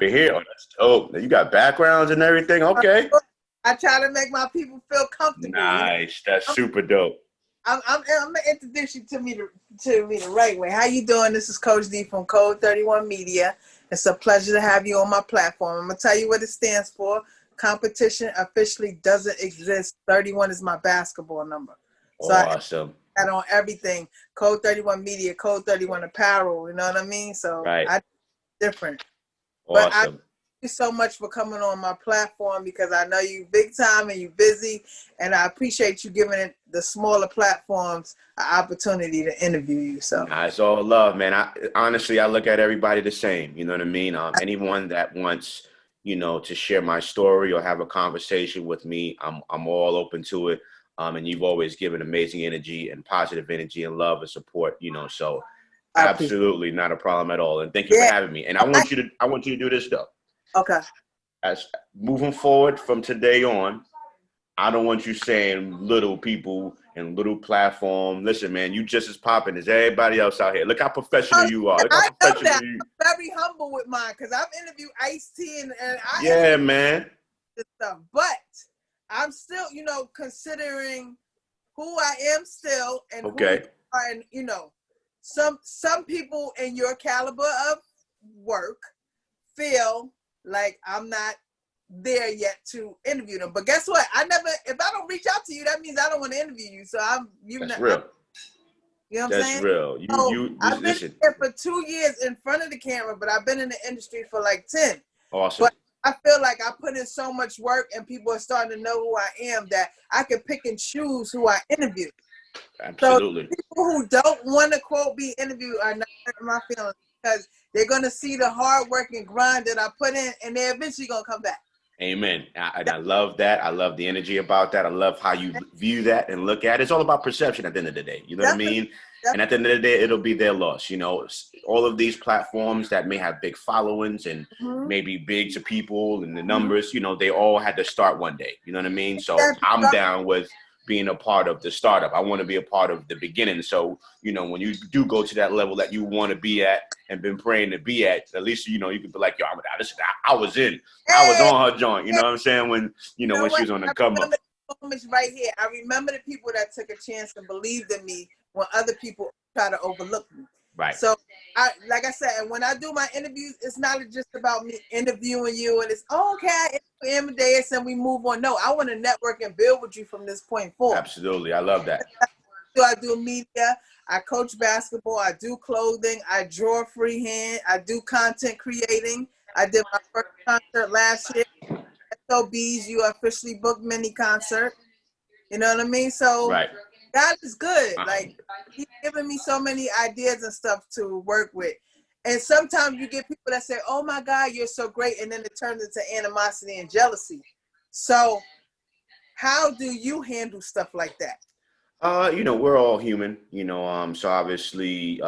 over here. Oh, that's dope. You got backgrounds and everything. Okay. I try to make my people feel comfortable. Nice. That's super dope. I'm gonna introduce you to me the right way. How you doing? This is Coach D from Code31 Media. It's a pleasure to have you on my platform. I'm gonna tell you what it stands for. Competition officially doesn't exist. 31 is my basketball number. So awesome. I on everything. Code31 Media, Code31 Apparel. You know what I mean? So I different. Awesome. But thank you so much for coming on my platform because I know you big time and you busy, and I appreciate you giving it the smaller platforms an opportunity to interview you. So it's all love, man. Honestly, I look at everybody the same. You know what I mean? Anyone that wants, to share my story or have a conversation with me, I'm all open to it. And you've always given amazing energy and positive energy and love and support. So absolutely not a problem at all. And thank you for having me. And I want you to do this though. Okay. As moving forward from today on, I don't want you saying little people and little platform. Listen, man, you just as popping as everybody else out here. Look how professional you are. Look how professional you. I'm very humble with mine because I've interviewed Ice-T and man. This stuff, but I'm still, considering who I am still and some people in your caliber of work feel like I'm not there yet to interview them. But guess what? If I don't reach out to you, that means I don't want to interview you. So That's real. You know what I'm saying? That's real. I've been here for 2 years in front of the camera, but I've been in the industry for like 10. Awesome. But I feel like I put in so much work and people are starting to know who I am that I can pick and choose who I interview. Absolutely. So people who don't want to quote be interviewed are not hurting my feelings because they're going to see the hard work and grind that I put in and they're eventually going to come back. Amen. I love that. I love the energy about that. I love how you view that and look at it. It's all about perception at the end of the day. You know what I mean? And at the end of the day, it'll be their loss. All of these platforms that may have big followings and maybe big to people and the numbers, they all had to start one day. You know what I mean? So I'm down with being a part of the startup. I want to be a part of the beginning. So, when you do go to that level that you want to be at and been praying to be at least, you can be like, yo, I was in. I was on her joint. You know what I'm saying? When, when she was on the come up. Moments right here. I remember the people that took a chance and believed in me when other people try to overlook me. Right. So, like I said, when I do my interviews, it's not just about me interviewing you and it's, okay, I interview Amadeus and we move on. No, I want to network and build with you from this point forward. Absolutely. I love that. I do media. I coach basketball. I do clothing. I draw freehand. I do content creating. I did my first concert last year. SOBs, you officially booked mini concert. You know what I mean? So God is good. Like he's giving me so many ideas and stuff to work with. And sometimes you get people that say, oh my God, you're so great. And then it turns into animosity and jealousy. So how do you handle stuff like that? We're all human, so obviously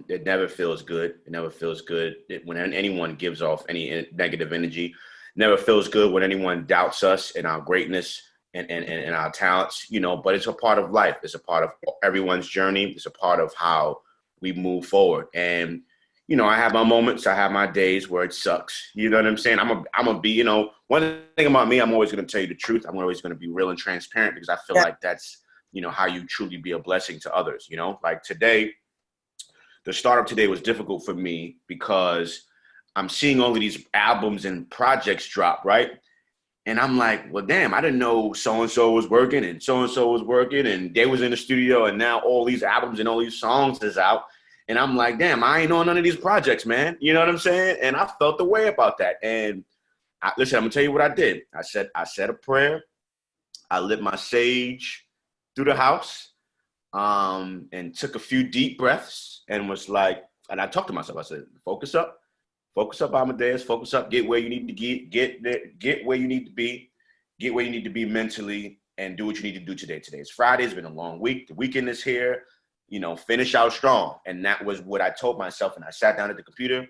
it never feels good. It never feels good when anyone gives off any negative energy. Never feels good when anyone doubts us and our greatness and our talents, but it's a part of life. It's a part of everyone's journey. It's a part of how we move forward. And, I have my moments. I have my days where it sucks. You know what I'm saying? I'm gonna be, one thing about me, I'm always going to tell you the truth. I'm always going to be real and transparent because I feel like that's, how you truly be a blessing to others. Like today, the startup today was difficult for me because I'm seeing all of these albums and projects drop, right? And I'm like, well, damn, I didn't know so-and-so was working and so-and-so was working and they was in the studio and now all these albums and all these songs is out. And I'm like, damn, I ain't on none of these projects, man. You know what I'm saying? And I felt the way about that. And listen, I'm gonna tell you what I did. I said a prayer. I lit my sage through the house and took a few deep breaths and was like, and I talked to myself. I said, focus up, Amadeus, focus up, get where you need to get where you need to be mentally and do what you need to do today. Today's Friday. It's been a long week. The weekend is here, finish out strong. And that was what I told myself. And I sat down at the computer,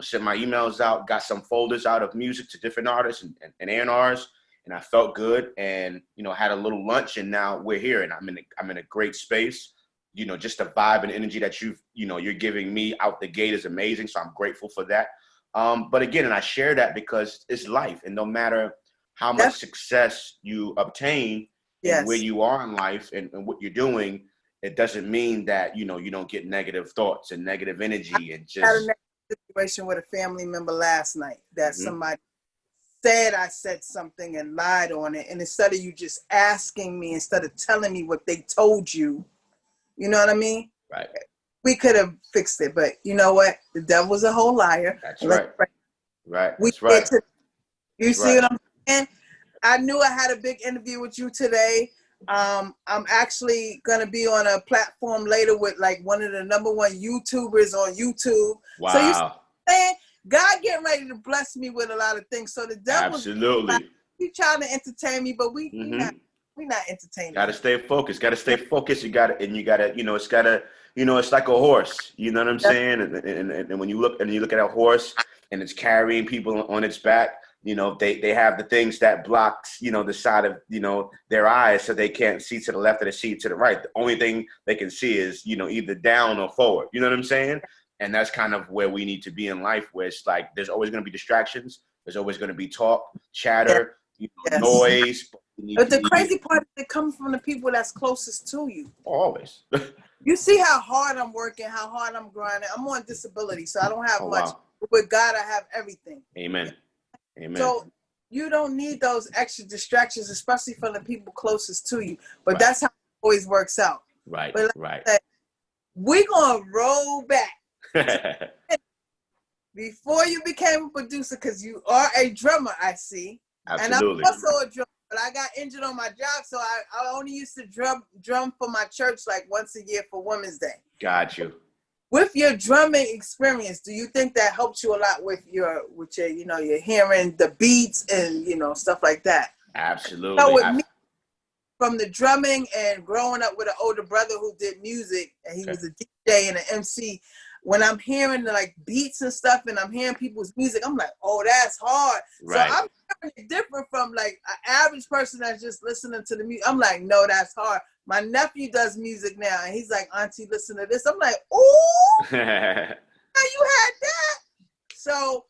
sent my emails out, got some folders out of music to different artists and A&Rs. And I felt good and, had a little lunch and now we're here and I'm in a great space. Just the vibe and energy that you're giving me out the gate is amazing. So I'm grateful for that. But again, and I share that because it's life, and no matter how much success you obtain and where you are in life and what you're doing, it doesn't mean that, you know, you don't get negative thoughts and negative energy and just. I had a negative situation with a family member last night that somebody said I said something and lied on it. And instead of you just asking me, instead of telling me what they told you, you know what I mean? Right. We could have fixed it, but you know what? The devil's a whole liar. That's right. Right. That's right. You see what I'm saying? I knew I had a big interview with you today. I'm actually gonna be on a platform later with like one of the #1 YouTubers on YouTube. Wow. So you saying God getting ready to bless me with a lot of things. So the devil, absolutely, he trying to entertain me, but we not entertaining. Gotta stay focused. You gotta, you know, it's gotta, you know, it's like a horse. You know what I'm saying? And when you look at a horse and it's carrying people on its back, you know, they have the things that blocks, you know, the side of, you know, their eyes, so they can't see to the left or they see to the right. The only thing they can see is, you know, either down or forward. You know what I'm saying? And that's kind of where we need to be in life, where it's like there's always going to be distractions. There's always going to be talk, chatter, you know, noise. But the crazy part is it comes from the people that's closest to you. Always. You see how hard I'm working, how hard I'm grinding. I'm on disability, so I don't have much. Wow. But with God, I have everything. Amen. Amen. So you don't need those extra distractions, especially from the people closest to you. But that's how it always works out. Right. But right. We're going to roll back. Before you became a producer, because you are a drummer, I see. Absolutely. And I'm also a drummer, but I got injured on my job, so I only used to drum for my church like once a year for Women's Day. Got you. With your drumming experience, do you think that helped you a lot with your you know, your hearing the beats and, you know, stuff like that? Absolutely. So with me, from the drumming and growing up with an older brother who did music, and he was a DJ and an MC, when I'm hearing the like beats and stuff and I'm hearing people's music, I'm like, oh, that's hard. Right. So I'm hearing it different from like an average person that's just listening to the music. I'm like, no, that's hard. My nephew does music now, and he's like, auntie, listen to this. I'm like, ooh, how you had that? So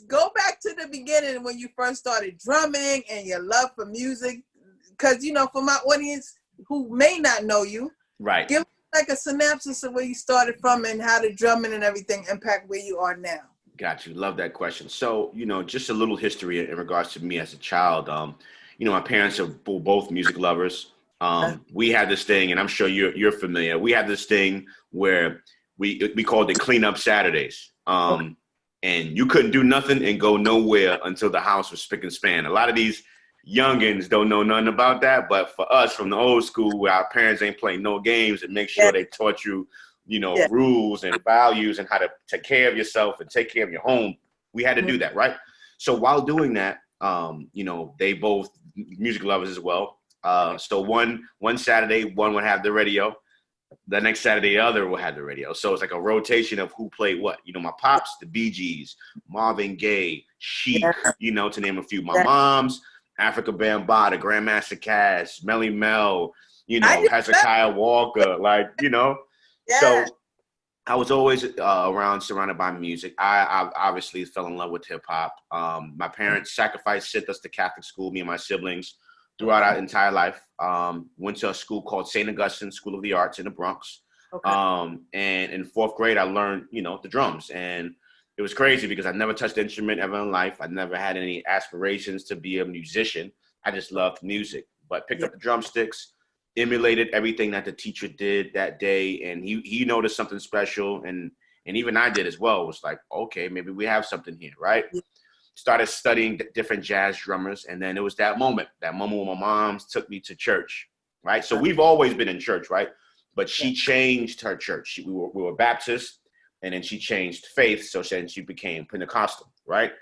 go back to the beginning when you first started drumming and your love for music. Because, you know, for my audience who may not know you, right, give like a synopsis of where you started from and how the drumming and everything impact where you are now. Got you. Love that question. So, you know, just a little history in regards to me as a child. You know, my parents are both music lovers. We had this thing, and I'm sure you're familiar. We had this thing where we called it cleanup Saturdays. And you couldn't do nothing and go nowhere until the house was spick and span. A lot of these youngins don't know nothing about that, but for us from the old school, where our parents ain't playing no games and make sure they taught you, you know, rules and values and how to take care of yourself and take care of your home, we had to do that, right? So while doing that, you know, they both music lovers as well. So one Saturday, one would have the radio. The next Saturday, the other will have the radio. So it's like a rotation of who played what. You know, my pops, the Bee Gees, Marvin Gaye, Chic, you know, to name a few. My mom's Africa Bambaataa, Grandmaster Caz, Melly Mel, you know, Hezekiah Walker, like, you know. So I was always surrounded by music. I obviously fell in love with hip hop. My parents sent us to Catholic school, me and my siblings, throughout our entire life. Went to a school called St. Augustine School of the Arts in the Bronx. And in 4th grade, I learned, you know, the drums. And it was crazy because I never touched an instrument ever in life. I never had any aspirations to be a musician. I just loved music, but picked up the drumsticks, emulated everything that the teacher did that day. And he noticed something special. And even I did as well. It was like, okay, maybe we have something here, right? Started studying different jazz drummers. And then it was that moment when my mom took me to church, right? So we've always been in church, right? But she changed her church. We were Baptist, and then she changed faith. So then she became Pentecostal, right?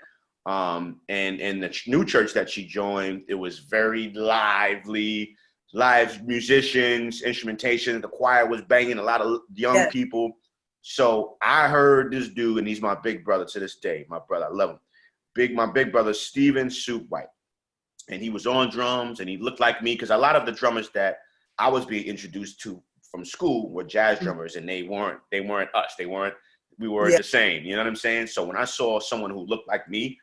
And the new church that she joined, it was very lively, live musicians, instrumentation. The choir was banging, a lot of young people. So I heard this dude, and he's my big brother to this day. My brother, I love him. My big brother, Steven Soup White. And he was on drums, and he looked like me, because a lot of the drummers that I was being introduced to from school were jazz drummers, and they weren't us. They weren't we were the same. You know what I'm saying? So when I saw someone who looked like me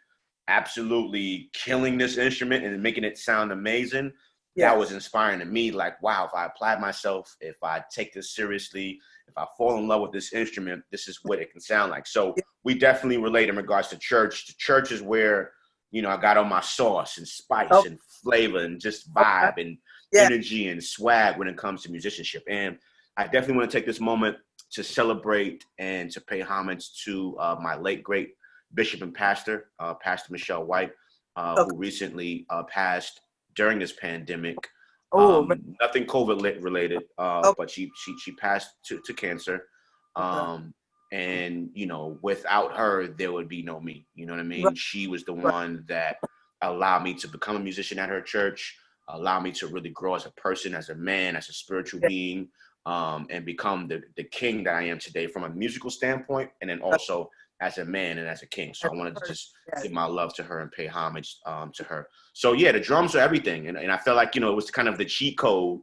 absolutely killing this instrument and making it sound amazing, that was inspiring to me. Like, wow, if I apply myself, if I take this seriously, if I fall in love with this instrument, this is what it can sound like. So we definitely relate in regards to church. The church is where, you know, I got on my sauce and spice and flavor and just vibe and energy and swag when it comes to musicianship. And I definitely want to take this moment to celebrate and to pay homage to my late, great bishop and pastor, Pastor Michelle White, who recently passed during this pandemic. Nothing COVID related, but she passed to cancer. And, you know, without her, there would be no me. You know what I mean? She was the one that allowed me to become a musician at her church, allowed me to really grow as a person, as a man, as a spiritual being, and become the king that I am today from a musical standpoint, and then also as a man and as a king. So I wanted to just give my love to her and pay homage to her. So yeah, the drums are everything. And I felt like, you know, it was kind of the cheat code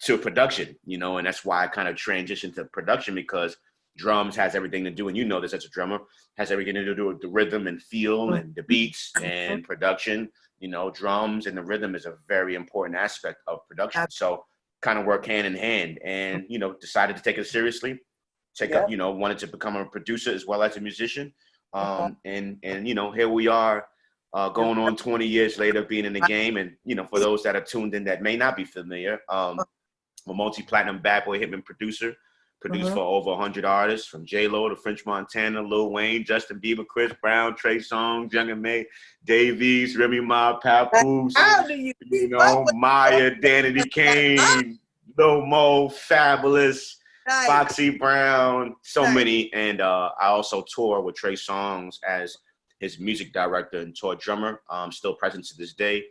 to production, you know, and that's why I kind of transitioned to production, because drums has everything to do, and you know this as a drummer, has everything to do with the rhythm and feel and the beats and production. You know, drums and the rhythm is a very important aspect of production. So kind of work hand in hand, and, you know, decided to take it seriously. You know, wanted to become a producer as well as a musician. And you know, here we are going on 20 years later being in the game. And, you know, for those that are tuned in that may not be familiar, I'm a multi-platinum bad boy hitman producer, produced for over 100 artists, from J-Lo to French Montana, Lil Wayne, Justin Bieber, Chris Brown, Trey Songz, Young and May, Davies, Remy Ma, Papoose, you know, Maya, Danity Kane, Lil Mo, Fabulous, Foxy Brown, so many. And I also tour with Trey Songz as his music director and tour drummer. Still present to this day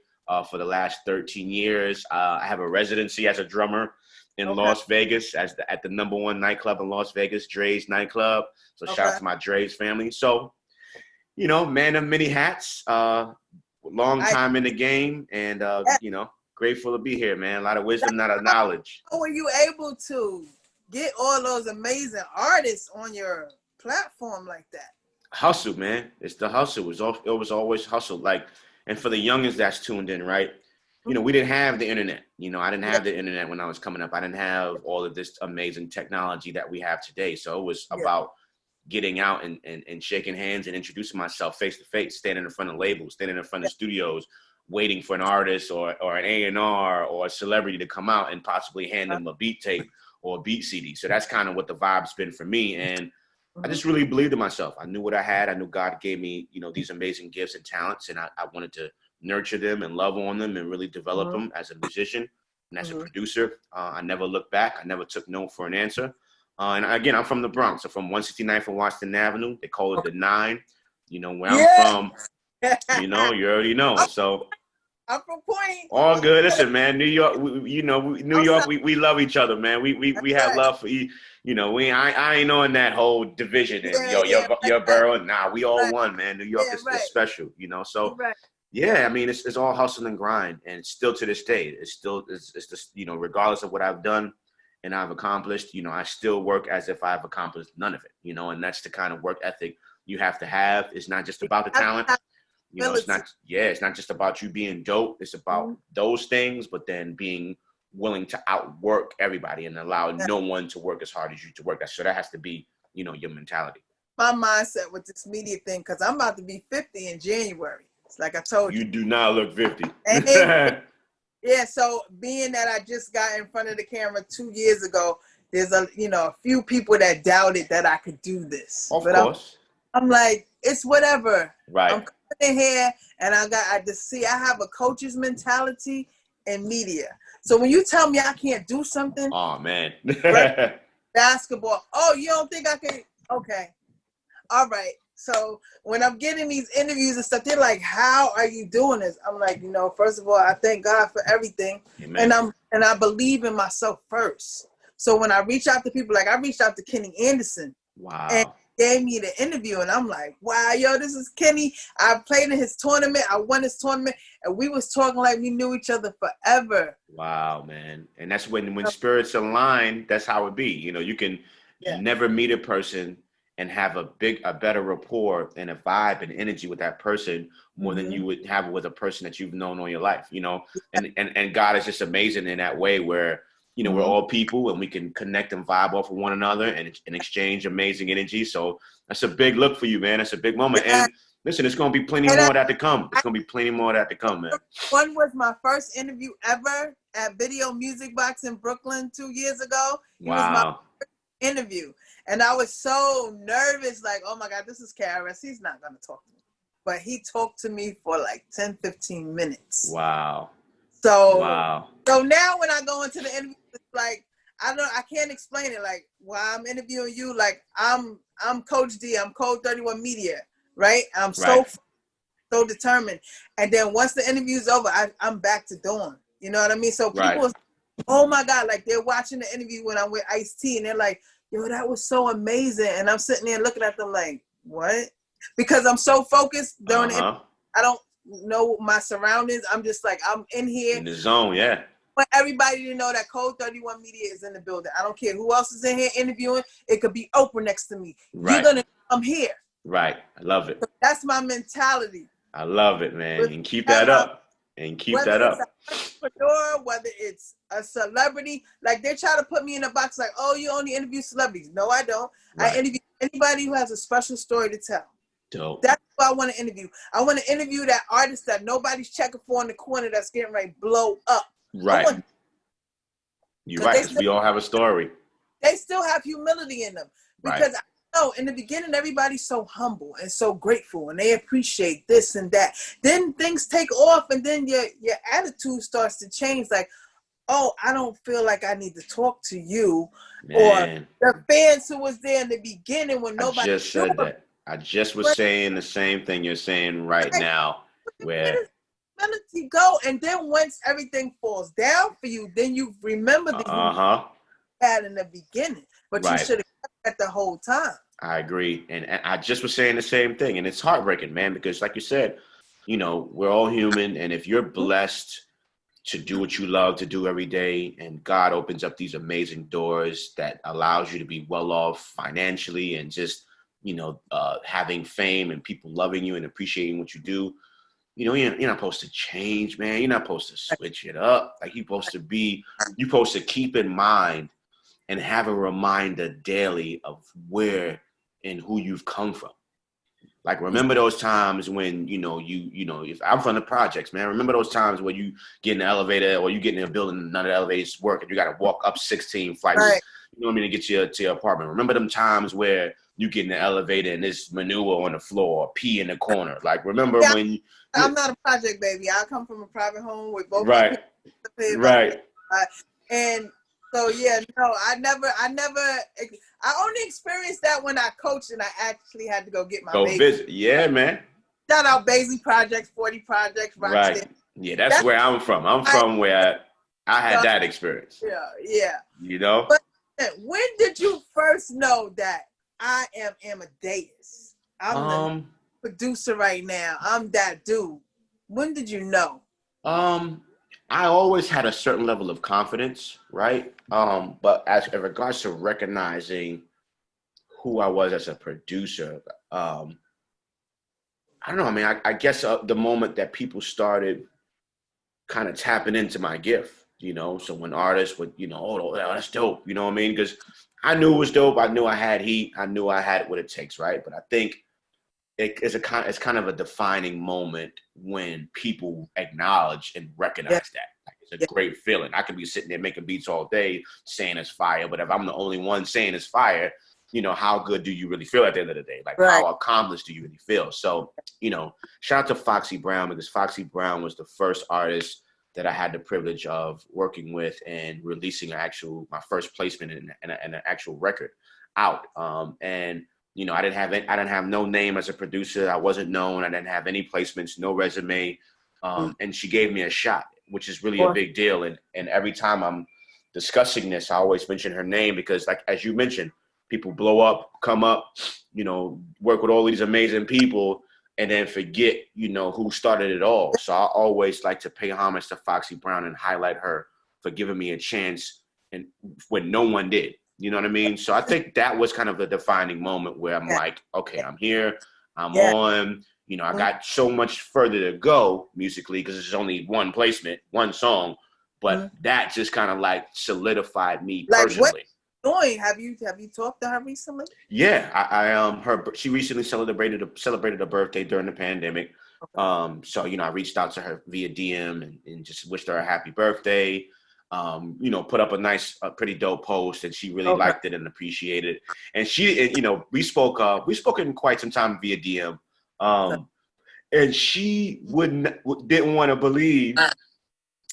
for the last 13 years. I have a residency as a drummer in Las Vegas at the #1 nightclub in Las Vegas, Dre's nightclub. So shout out to my Dre's family. So, you know, man of many hats, long time in the game, and, you know, grateful to be here, man. A lot of wisdom, not a knowledge. How were you able to get all those amazing artists on your platform like that? Hustle, man. It's the hustle. It was always hustle. Like, and for the youngins that's tuned in, right? You know, we didn't have the internet. You know, I didn't have the internet when I was coming up. I didn't have all of this amazing technology that we have today. So it was about getting out and shaking hands and introducing myself face to face, standing in front of labels, standing in front of studios, waiting for an artist or an A&R or a celebrity to come out and possibly hand them a beat tape or a beat CD. So that's kind of what the vibe's been for me. And I just really believed in myself. I knew what I had. I knew God gave me, you know, these amazing gifts and talents, and I wanted to nurture them and love on them and really develop them as a musician and as a producer. I never looked back. I never took no for an answer. And again, I'm from the Bronx. I'm from 169th and Washington Avenue. They call it the 9. You know, where I'm from, you know, you already know. So I'm from Point. All good. Listen, man, New York, New York, we love each other, man. We have love for you know, I ain't on that whole division and your borough. Nah, we all one, man. New York is special, you know. So yeah, I mean, it's all hustle and grind, and still to this day, it's just, you know, regardless of what I've done and I've accomplished, you know, I still work as if I've accomplished none of it, you know, and that's the kind of work ethic you have to have. It's not just about the talent. You know, it's not just about you being dope. It's about those things, but then being willing to outwork everybody and allow no one to work as hard as you to work. So that has to be, you know, your mentality. My mindset with this media thing, because I'm about to be 50 in January. It's like I told you. You do not look 50. Yeah, so being that I just got in front of the camera 2 years ago, there's a few people that doubted that I could do this. Of course. I'm like, it's whatever. Right. I'm coming in here and I have a coach's mentality in media. So when you tell me I can't do something, oh man, basketball. Oh, you don't think I can? Okay. All right. So when I'm getting these interviews and stuff, they're like, how are you doing this? I'm like, you know, first of all, I thank God for everything. Amen. And I believe in myself first. So when I reach out to people, like I reached out to Kenny Anderson. Wow. And gave me the interview, and I'm like, wow, yo, this is Kenny. I played in his tournament. I won his tournament, and we was talking like we knew each other forever. Wow, man. And that's when spirits align, that's how it be. You know, you can never meet a person and have a better rapport and a vibe and energy with that person more than you would have with a person that you've known all your life, you know? And God is just amazing in that way where, you know, we're all people and we can connect and vibe off of one another and exchange amazing energy. So that's a big look for you, man. That's a big moment. Yeah. And listen, there's going to be plenty more of that to come. There's going to be plenty more of that to come, man. One was my first interview ever at Video Music Box in Brooklyn 2 years ago. He was my first interview. And I was so nervous, like, oh my God, this is KRS. He's not going to talk to me. But he talked to me for like 10, 15 minutes. Wow. So now when I go into the interview, it's like, I can't explain it. Like, while I'm interviewing you, like, I'm Coach D, I'm Code31 Media, right? I'm so determined. And then once the interview's over, I'm back to doing. You know what I mean? So people, oh my God, like they're watching the interview when I'm with Ice-T and they're like, yo, that was so amazing. And I'm sitting there looking at them like, what? Because I'm so focused during the interview, I don't know my surroundings. I'm just like, I'm in here. In the zone, yeah. I want everybody to know that Code31 Media is in the building. I don't care who else is in here interviewing. It could be Oprah next to me. You're going to come here. Right. I love it. So that's my mentality. I love it, man. And keep that up. And keep that up. Whether it's an entrepreneur, whether it's a celebrity, like they try to put me in a box like, oh, you only interview celebrities. No, I don't. I interview anybody who has a special story to tell. Dope. That's what I want to interview. I want to interview that artist that nobody's checking for in the corner that's getting ready to blow up. Right. You're right. Because we all have a story. They still have humility in them. Because I know in the beginning, everybody's so humble and so grateful and they appreciate this and that. Then things take off and then your attitude starts to change. Like, oh, I don't feel like I need to talk to you. Man. Or the fans who was there in the beginning when nobody I just said that. I just was saying the same thing you're saying right now. Where humility go, and then once everything falls down for you, then you remember the you had in the beginning, but you should have kept that the whole time. I agree, and I just was saying the same thing, and it's heartbreaking, man, because like you said, you know, we're all human, and if you're blessed to do what you love to do every day, and God opens up these amazing doors that allows you to be well off financially and just, you know, having fame and people loving you and appreciating what you do. You know, you're not supposed to change, man. You're not supposed to switch it up. Like you're supposed to keep in mind and have a reminder daily of where and who you've come from. Like remember those times when, you know, if I'm from the projects, man, remember those times when you get in the elevator or you get in a building and none of the elevators work and you got to walk up 16 flights, you know what I mean, to get to your apartment. Remember them times where you get in the elevator and there's manure on the floor, pee in the corner. Like remember when I'm not a project baby. I come from a private home with both and so I only experienced that when I coached and I actually had to go get my baby. Visit. Yeah, man. Shout out Basie Projects, 40 Projects, right. Yeah, that's where I'm from. I'm from where I had that experience. Yeah. You know? But when did you first know that I am Amadeus? I'm the producer right now. I'm that dude. When did you know? I always had a certain level of confidence, right? But as in regards to recognizing who I was as a producer, I don't know. I mean, I guess the moment that people started kind of tapping into my gift, you know, so when artists would, you know, oh, that's dope, you know what I mean? Because I knew it was dope. I knew I had heat. I knew I had what it takes, right? But I think it's kind of a defining moment when people acknowledge and recognize that. Like, it's a great feeling. I could be sitting there making beats all day saying it's fire, but if I'm the only one saying it's fire, you know, how good do you really feel at the end of the day? Like, how accomplished do you really feel? So, you know, shout out to Foxy Brown, because Foxy Brown was the first artist that I had the privilege of working with and releasing my first placement in an actual record out. And you know, I didn't have no name as a producer. I wasn't known. I didn't have any placements, no resume. And she gave me a shot, which is really a big deal. And every time I'm discussing this, I always mention her name because, like, as you mentioned, people blow up, come up, you know, work with all these amazing people and then forget, you know, who started it all. So I always like to pay homage to Foxy Brown and highlight her for giving me a chance and when no one did. You know what I mean? So I think that was kind of the defining moment where I'm like, okay, I'm here, I'm Yeah. on. You know, I got so much further to go musically because it's only one placement, one song, but that just kind of like solidified me Like what personally. doing? Have you talked to her recently? Yeah, she recently celebrated a birthday during the pandemic. Okay. So you know, I reached out to her via DM and just wished her a happy birthday. You know, put up a pretty dope post, and she really liked it and appreciated it. And you know, we spoke in quite some time via DM. And she didn't want to believe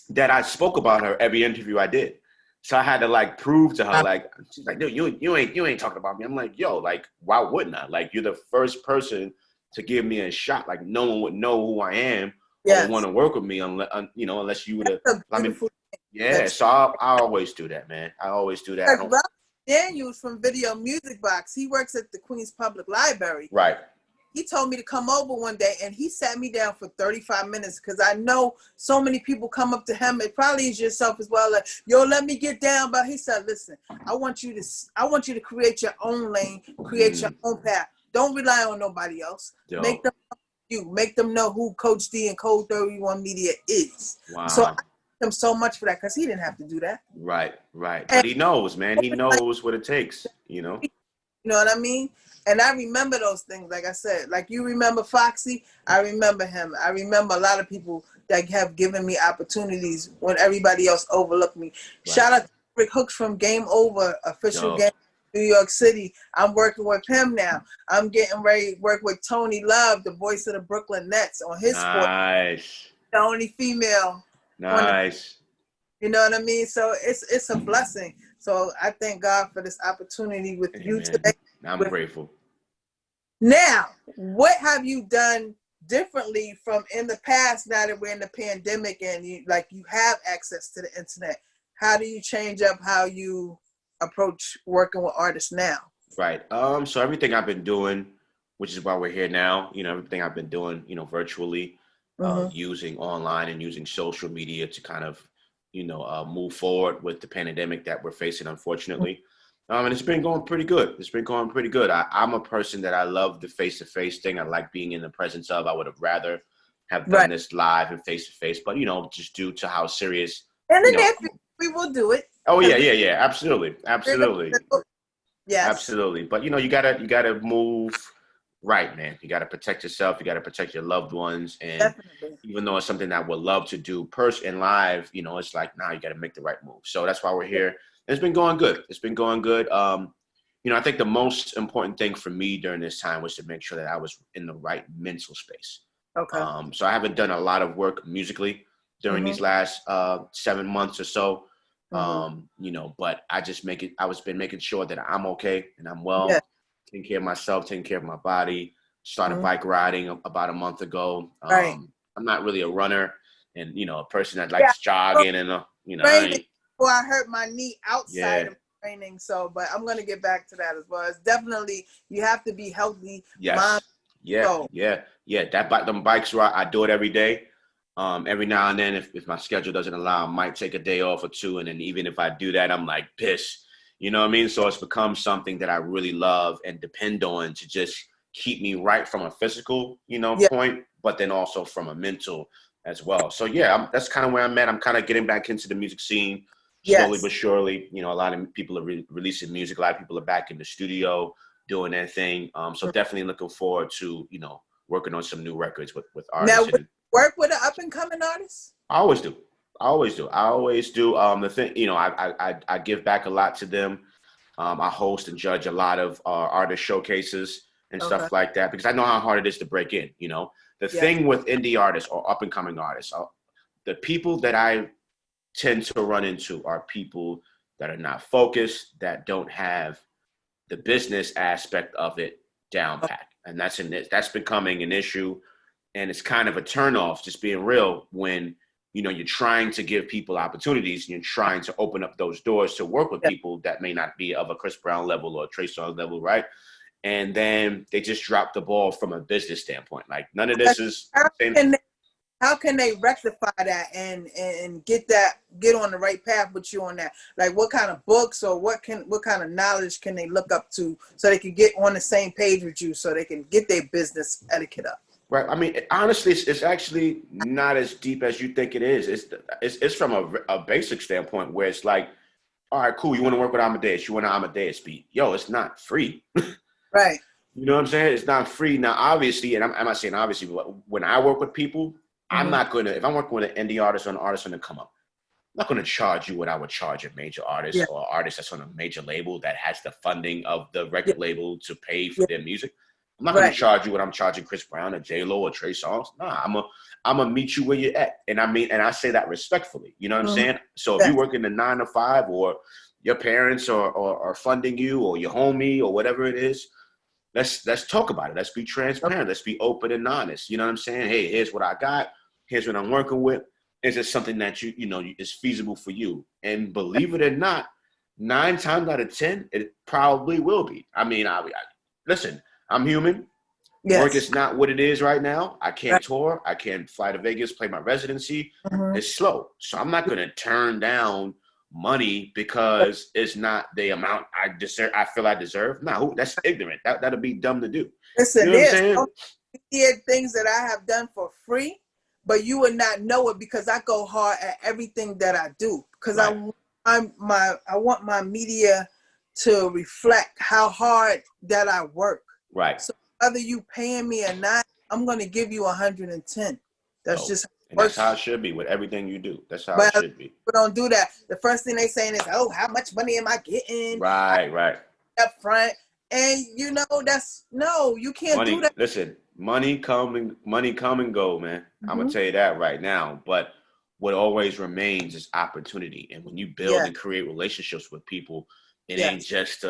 that I spoke about her every interview I did. So I had to like prove to her, like, she's like, no, you ain't talking about me. I'm like, yo, like, why wouldn't I? Like, you're the first person to give me a shot. Like, no one would know who I am or want to work with me unless you would have. I mean, yeah. So I always do that, man. I always do that. Ralph Daniels from Video Music Box. He works at the Queens Public Library. Right. He told me to come over one day, and he sat me down for 35 minutes because I know so many people come up to him. It probably is yourself as well. Like, yo, let me get down. But he said, listen, I want you to create your own lane, create your own path. Don't rely on nobody else. Yo. Make them know who Coach D and Code 31 Media is. Wow. So I thank him so much for that because he didn't have to do that. Right. But he knows, man. He knows what it takes, you know? You know what I mean? And I remember those things, like I said. Like you remember Foxy, I remember him. I remember a lot of people that have given me opportunities when everybody else overlooked me. Right. Shout out to Rick Hooks from Game Over, official game in New York City. I'm working with him now. I'm getting ready to work with Tony Love, the voice of the Brooklyn Nets, on his sport. Nice. The only female. Nice. You know what I mean? So it's a blessing. So I thank God for this opportunity with you today. I'm grateful. Now, what have you done differently from in the past now that we're in the pandemic and you have access to the internet? How do you change up how you approach working with artists now? Right. So everything I've been doing, which is why we're here now, you know, everything I've been doing, you know, virtually, using online and using social media to kind of, you know, move forward with the pandemic that we're facing, unfortunately. And it's been going pretty good. I'm a person that I love the face-to-face thing. I like being in the presence of. I would have rather have done this live and face-to-face, but, you know, just due to how serious. And then we will do it. Oh, yeah. Absolutely. Yes. Absolutely. But, you know, you gotta move right, man. You got to protect yourself. You got to protect your loved ones. And even though it's something that I would love to do in live, you know, it's like, nah, you got to make the right move. So that's why we're here. It's been going good. You know, I think the most important thing for me during this time was to make sure that I was in the right mental space. Okay. So I haven't done a lot of work musically during these last 7 months or so. You know, but I was been making sure that I'm okay and I'm well, taking care of myself, taking care of my body. Started bike riding about a month ago. I'm not really a runner and, you know, a person that likes jogging and, you know, Well, I hurt my knee outside of training, but I'm going to get back to that as well. It's definitely, you have to be healthy. Yes. Them bikes, I do it every day. Every now and then, if my schedule doesn't allow, I might take a day off or two. And then even if I do that, I'm like pissed. You know what I mean? So it's become something that I really love and depend on to just keep me right from a physical, you know, point, but then also from a mental as well. So that's kind of where I'm at. I'm kind of getting back into the music scene. Slowly but surely, you know, a lot of people are releasing music. A lot of people are back in the studio doing their thing. So definitely looking forward to, you know, working on some new records with artists. Now, work with an up and coming artist? I always do. The thing, you know, I give back a lot to them. I host and judge a lot of artist showcases and stuff like that because I know how hard it is to break in. You know, the thing with indie artists or up and coming artists, the people that I tend to run into are people that are not focused, that don't have the business aspect of it down pat. And that's becoming an issue. And it's kind of a turnoff, just being real, when, you know, you're trying to give people opportunities and you're trying to open up those doors to work with people that may not be of a Chris Brown level or a Trey Songz level, right? And then they just drop the ball from a business standpoint. Like, none of this is how can they rectify that and get on the right path with you on that? Like what kind of books or what kind of knowledge can they look up to so they can get on the same page with you so they can get their business etiquette up? Right. I mean, honestly, it's actually not as deep as you think it is. It's from a basic standpoint where it's like, all right, cool. You want to work with Amadeus? You want an Amadeus beat? Yo, it's not free. Right. You know what I'm saying? It's not free. Now, obviously, and I'm not saying obviously, but when I work with people, I'm not going to, if I'm working with an indie artist or an artist on the come up, I'm not going to charge you what I would charge a major artist or artist that's on a major label that has the funding of the record label to pay for their music. I'm not going to charge you what I'm charging Chris Brown or J-Lo or Trey Songz. Nah, I'm gonna meet you where you're at. And I say that respectfully. You know what I'm saying? So if you work in the 9 to 5 or your parents are funding you or your homie or whatever it is, let's talk about it. Let's be transparent. Let's be open and honest. You know what I'm saying? Hey, here's what I got. Here's what I'm working with. Is it something that you know is feasible for you? And believe it or not, 9 times out of 10, it probably will be. I mean, listen, I'm human. Yes. Work is not what it is right now. I can't tour. I can't fly to Vegas, play my residency. It's slow. So I'm not going to turn down money because it's not the amount I feel I deserve. No, that's ignorant. That'll be dumb to do. Listen, you know what I'm saying? Things that I have done for free, but you would not know it because I go hard at everything that I do. Because I want my media to reflect how hard that I work. Right. So whether you paying me or not, I'm going to give you 110. That's just and that's how it should be with everything you do. That's how it should be. People don't do that. The first thing they saying is, "Oh, how much money am I getting?" Right. Up front, and you know you can't do that. Listen, money come and go, man. I'm gonna tell you that right now. But what always remains is opportunity. And when you build and create relationships with people, it ain't just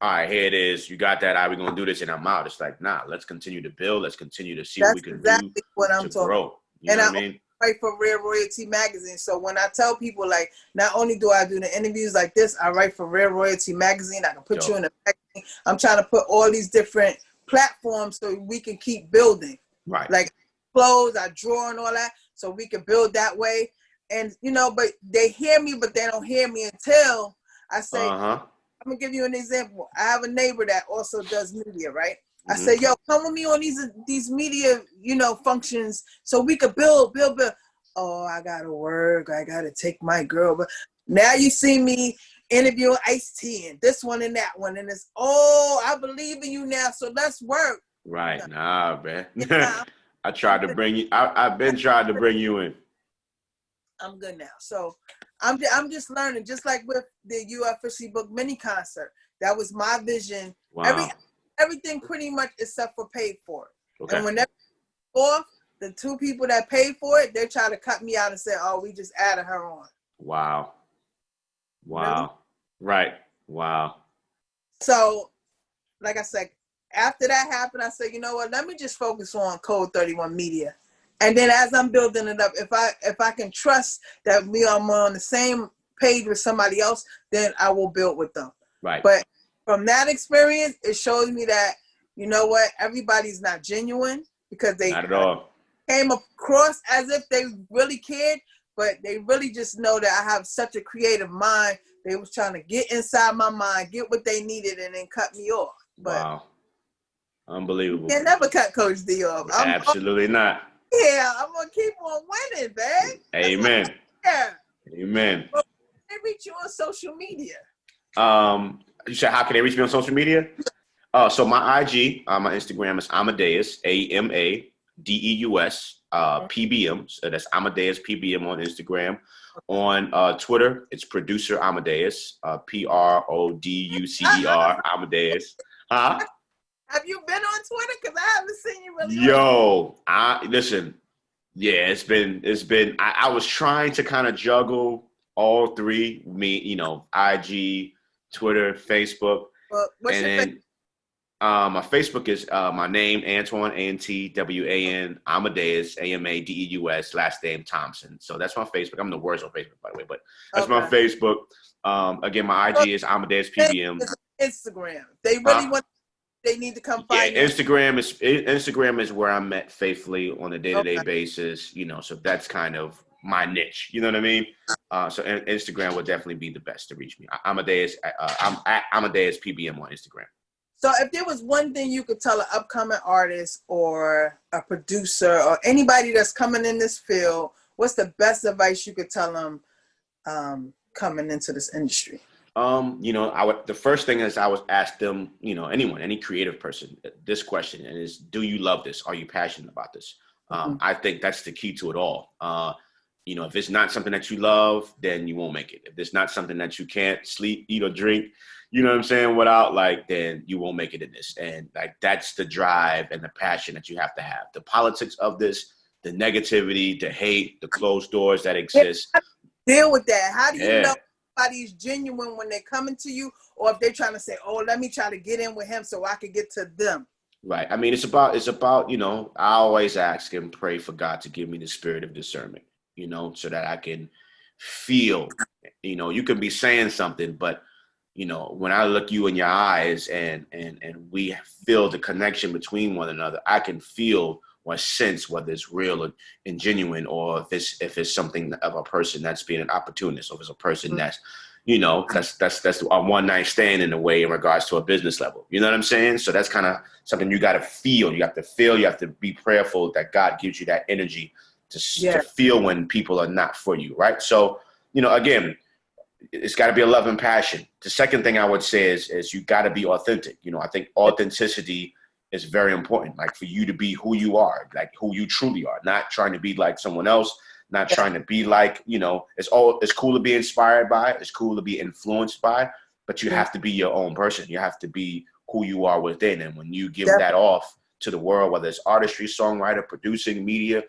all right, here it is. You got that. We're going to do this and I'm out. It's like, nah, let's continue to build. Let's continue to see what we can do what I'm to talking grow. You know what I mean? I write for Rare Royalty Magazine. So when I tell people, like, not only do I do the interviews like this, I write for Rare Royalty Magazine. I can put you in the magazine. I'm trying to put all these different platforms so we can keep building. Right. Like clothes, I draw and all that. So we can build that way. And, you know, but they hear me, but they don't hear me until I say, I'm gonna give you an example. I have a neighbor that also does media, right? I say, yo, come with me on these media, you know, functions so we could build. Oh, I gotta work. I gotta take my girl. But now you see me interviewing Ice-T and this one and that one, and it's I believe in you now, so let's work. Right. Nah, man. I tried to bring you. I've been trying to bring you in. I'm good now. So I'm just learning, just like with the UFC book mini concert. That was my vision. Wow. Everything pretty much except for paid for it. Okay. And when they're off, the 2 people that paid for it, they try to cut me out and say, "Oh, we just added her on." Wow. Really? Right. Wow. So, like I said, after that happened, I said, you know what? Let me just focus on Code31 Media. And then as I'm building it up, if I can trust that I'm on the same page with somebody else, then I will build with them. Right. But from that experience, it shows me that, you know what, everybody's not genuine because they not at all came across as if they really cared, but they really just know that I have such a creative mind. They was trying to get inside my mind, get what they needed, and then cut me off. But wow. Unbelievable. You can never cut Coach D off. Absolutely not. Yeah, I'm going to keep on winning, man. Amen. Yeah. Amen. Well, they reach you on social media. You said, how can they reach me on social media? So my IG, my Instagram is Amadeus, AMADEUS, PBM. So that's Amadeus PBM on Instagram. On Twitter, it's producer Amadeus, PRODUCER Amadeus. Huh? Have you been on Twitter? Because I haven't seen you really. Yo, listen. Yeah, it's been. I was trying to kind of juggle all 3. Me, you know, IG, Twitter, Facebook. What's your Facebook? My Facebook is my name, Antoine, ANTWAN, Amadeus, AMADEUS, last name Thompson. So that's my Facebook. I'm the worst on Facebook, by the way, but that's my Facebook. Again, my IG is Amadeus PBM. Instagram. They really want they need to come Yeah, find you? Instagram is where I'm met faithfully on a day-to-day Okay. basis, so that's kind of my niche. You know what I mean? So Instagram would definitely be the best to reach me. Amadeus, I'm at Amadeus PBM on Instagram. So if there was one thing you could tell an upcoming artist or a producer or anybody that's coming in this field, what's the best advice you could tell them coming into this industry? The first thing is I would ask them, anyone, any creative person, this question, and is, do you love this? Are you passionate about this? I think that's the key to it all. If it's not something that you love, then you won't make it. If it's not something that you can't sleep, eat, or drink, you know what I'm saying, without, then you won't make it in this. And that's the drive and the passion that you have to have. The politics of this, the negativity, the hate, the closed doors that exist. Deal with that. How do you know somebody's genuine when they're coming to you, or if they're trying to say, "Oh, let me try to get in with him so I can get to them"? Right. I mean, it's about. I always ask and pray for God to give me the spirit of discernment. So that I can feel. You can be saying something, but when I look you in your eyes and we feel the connection between one another, I can feel or sense whether it's real and genuine, or if it's something of a person that's being an opportunist, or if it's a person that's, that's a one night stand in a way in regards to a business level. You know what I'm saying? So that's kind of something you got to feel. You have to feel. You have to be prayerful that God gives you that energy to feel when people are not for you, right? So, again, it's got to be a love and passion. The second thing I would say is you got to be authentic. I think authenticity is very important, for you to be who you are, who you truly are, not trying to be like someone else, not trying to be it's cool to be inspired by, it's cool to be influenced by, but you have to be your own person. You have to be who you are within. And when you give that off to the world, whether it's artistry, songwriter, producing, media,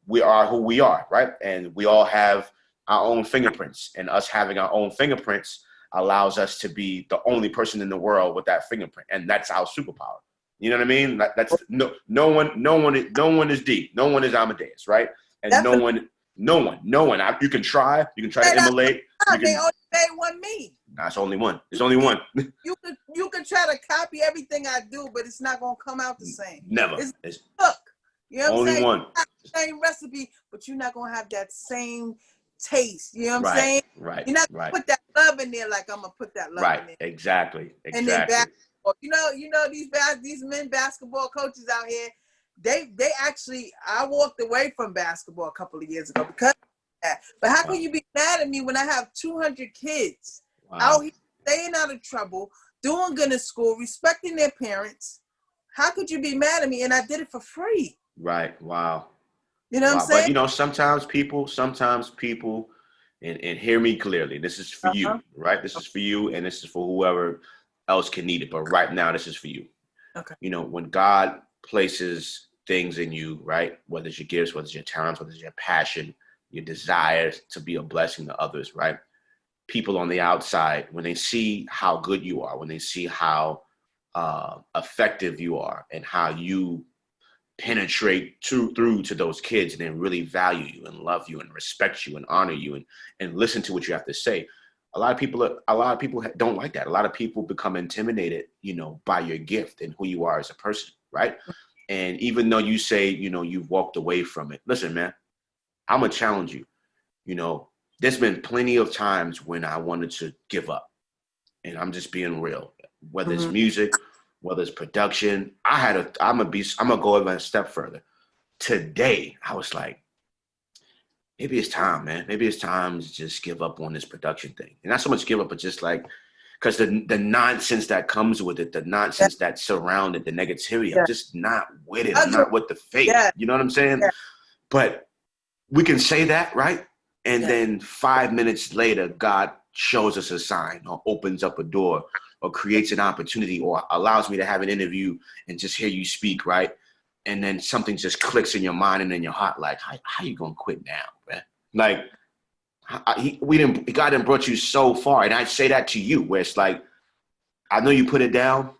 we are who we are, right? And we all have our own fingerprints, and us having our own fingerprints allows us to be the only person in the world with that fingerprint. And that's our superpower. You know what I mean? That's no one is D. No one is Amadeus, right? And Definitely. no one. You can try to emulate. They only made one me. Nah, it's only one. It's only one. You could try to copy everything I do, but it's not gonna come out the same. Never. It's cook. You know what I'm saying? One. Same recipe, but you're not gonna have that same taste. You know what I'm saying? Right. You're not gonna put that love in there like I'm gonna put that love in there. Exactly. And then basketball. These men basketball coaches out here, they actually, I walked away from basketball a couple of years ago because of that. But how can you be mad at me when I have 200 kids out here staying out of trouble, doing good in school, respecting their parents? How could you be mad at me? And I did it for free. Right. Wow. You know what I'm saying? But sometimes people, and hear me clearly, this is for you, right? This is for you, and this is for whoever else can need it. But right now, this is for you. Okay. When God places things in you, right? Whether it's your gifts, whether it's your talents, whether it's your passion, your desires to be a blessing to others, right? People on the outside, when they see how good you are, when they see how effective you are, and how you penetrate through to those kids, and then really value you and love you and respect you and honor you and listen to what you have to say. A lot of people don't like that. A lot of people become intimidated, by your gift and who you are as a person, right? And even though you say, you've walked away from it, listen, man, I'm gonna challenge you. There's been plenty of times when I wanted to give up, and I'm just being real. Whether it's music, whether it's production, I'm gonna go even a step further. Today, I was like, maybe it's time, man. Maybe it's time to just give up on this production thing. And not so much give up, but just because the nonsense that comes with it, the nonsense that surrounded the negativity, I'm just not with it. I'm not with the faith. You know what I'm saying? But we can say that, right? And then 5 minutes later, God shows us a sign, or opens up a door, or creates an opportunity, or allows me to have an interview and just hear you speak, right? And then something just clicks in your mind and in your heart, like, how you gonna quit now, man? God done brought you so far, and I say that to you, where it's like, I know you put it down,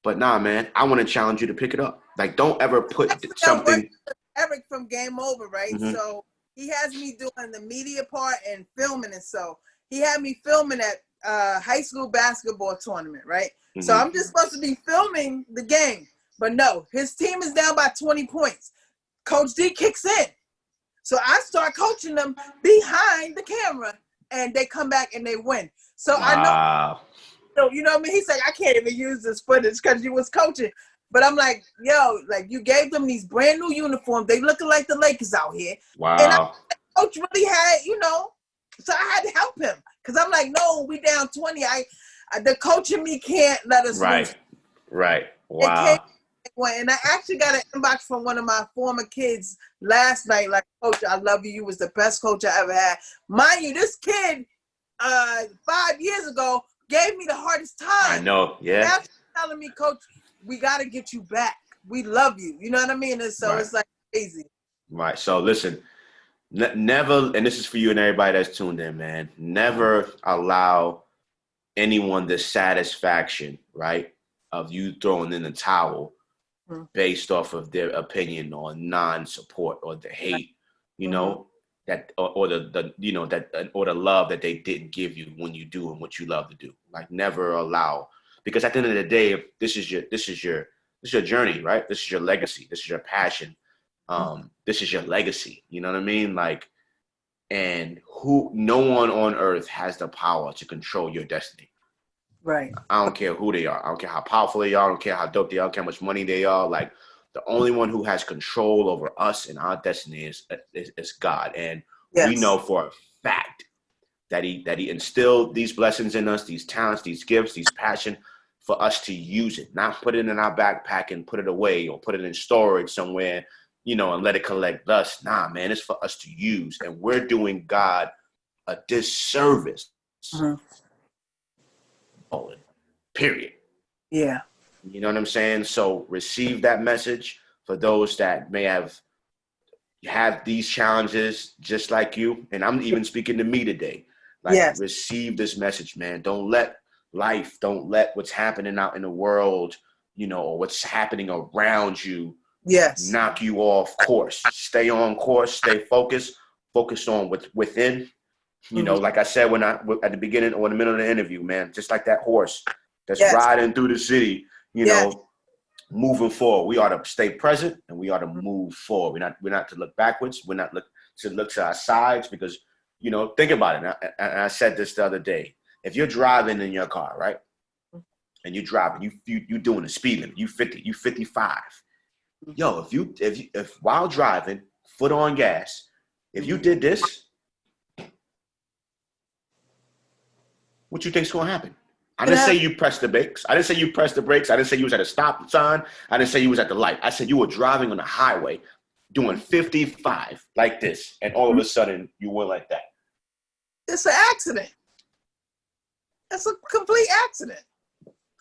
but nah, man, I want to challenge you to pick it up. Don't ever put something. Eric from Game Over, right? So he has me doing the media part and filming, and so he had me filming at high school basketball tournament, right? Mm-hmm. So I'm just supposed to be filming the game. But no, his team is down by 20 points. Coach D kicks in. So I start coaching them behind the camera, and they come back and they win. So I know, so you know what I mean? He's like, I can't even use this footage because you was coaching. But I'm like, yo, like you gave them these brand new uniforms. They looking like the Lakers out here. Wow. And coach really had, you know, so I had to help him because I'm like, no, we down 20. The coach in me can't let us lose. Right. Wow. And I actually got an inbox from one of my former kids last night, like, Coach, I love you. You was the best coach I ever had. Mind you, this kid 5 years ago gave me the hardest time. I know, yeah. Now she's telling me, Coach, we got to get you back. We love you. You know what I mean? And so It's like crazy. Right. So listen, never, and this is for you and everybody that's tuned in, man, never allow anyone the satisfaction, right, of you throwing in the towel based off of their opinion or non-support or the hate, you know, that or the you know that or the love that they didn't give you when you do and what you love to do. Like never allow, because at the end of the day, this is your journey, right? This is your legacy. This is your passion. This is your legacy. You know what I mean? Like, and no one on earth has the power to control your destiny. Right. I don't care who they are. I don't care how powerful they are. I don't care how dope they are. I don't care how much money they are. Like, the only one who has control over us and our destiny is God. And we know for a fact that he instilled these blessings in us, these talents, these gifts, these passion for us to use it, not put it in our backpack and put it away or put it in storage somewhere, you know, and let it collect dust. Nah, man, it's for us to use. And we're doing God a disservice. Period. Yeah. You know what I'm saying? So receive that message for those that may have these challenges just like you. And I'm even speaking to me today. Like, receive this message, man. Don't let what's happening out in the world, you know, or what's happening around you knock you off course. Stay on course, stay focused on what's within. You know, like I said at the beginning or in the middle of the interview, man, just like that horse that's riding through the city, you know, moving forward. We ought to stay present and we ought to move forward. We're not to look backwards. We're not to look to our sides because, you know, think about it. And I said this the other day. If you're driving in your car, right, and you're driving, you doing a speed limit, you 50, you 55. Yo, if while driving, foot on gas, if you did this, what you think's gonna happen? I didn't say you pressed the brakes. I didn't say you pressed the brakes. I didn't say you was at a stop sign. I didn't say you was at the light. I said you were driving on the highway doing 55 like this, and all of a sudden you went like that. It's an accident. It's a complete accident.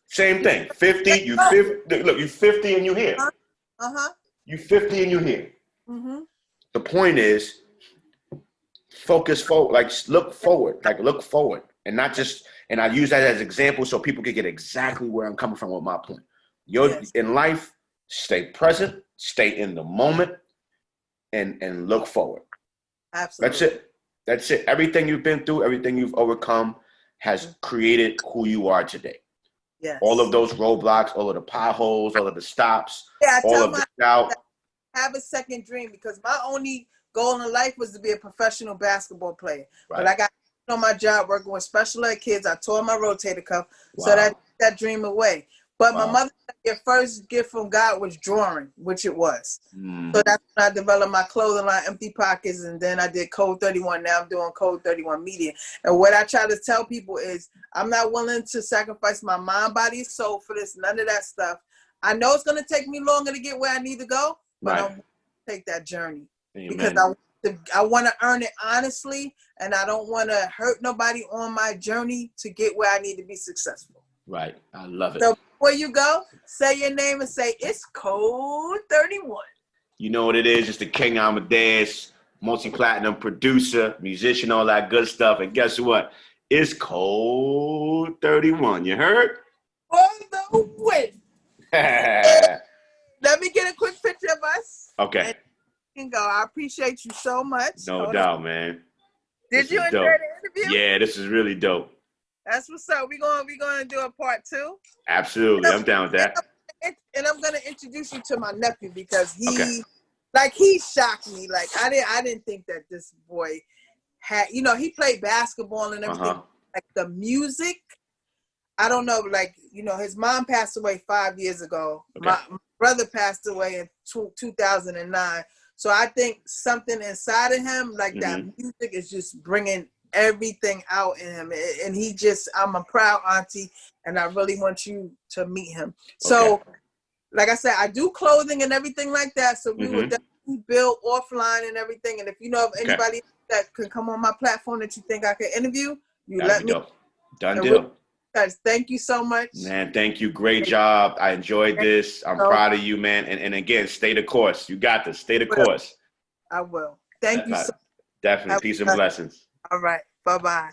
Same thing. 50, you 50. Look, you 50 and you here. You 50 and you here. The point is, focus forward. Like look forward. And not just, and I use that as an example so people can get exactly where I'm coming from with my point. In life, stay present, stay in the moment, and look forward. Absolutely. That's it. Everything you've been through, everything you've overcome has created who you are today. Yes. All of those roadblocks, all of the potholes, all of the stops, all of the doubt. Have a second dream, because my only goal in life was to be a professional basketball player. Right. But I got on my job working with special ed kids. I tore my rotator cuff, so that dream away. But my mother said your first gift from God was drawing, which it was. So that's when I developed my clothing line, Empty Pockets, and then I did Code31. Now I'm doing Code31 Media. And what I try to tell people is I'm not willing to sacrifice my mind, body, and soul for this, none of that stuff. I know it's going to take me longer to get where I need to go, but I want to take that journey. Amen. Because I want to earn it honestly, and I don't want to hurt nobody on my journey to get where I need to be successful. Right. I love it. So before you go, say your name and say, it's Code31. You know what it is. It's the King Amadeus, multi-platinum producer, musician, all that good stuff. And guess what? It's Code31. You heard? For the win. Let me get a quick picture of us. Okay. And go. I appreciate you so much. No doubt, man. Did you enjoy the interview? Yeah, this is really dope. That's what's up. We're gonna do a part 2. Absolutely, I'm down with that. And I'm gonna introduce you to my nephew because Okay. he shocked me. Like I didn't think that this boy had, he played basketball and everything. Like the music, I don't know. Like his mom passed away 5 years ago. Okay. My brother passed away in 2009. So I think something inside of him, like that music, is just bringing everything out in him. And I'm a proud auntie, and I really want you to meet him. So, like I said, I do clothing and everything like that. So we will definitely build offline and everything. And if you know of anybody that can come on my platform that you think I can interview, let me know. Done deal. Guys, thank you so much. Man, thank you. Great job. I enjoyed this. I'm proud of you, man. And again, stay the course. You got this. Stay the course. I will. Thank you so much. Definitely. Peace and blessings. All right. Bye-bye.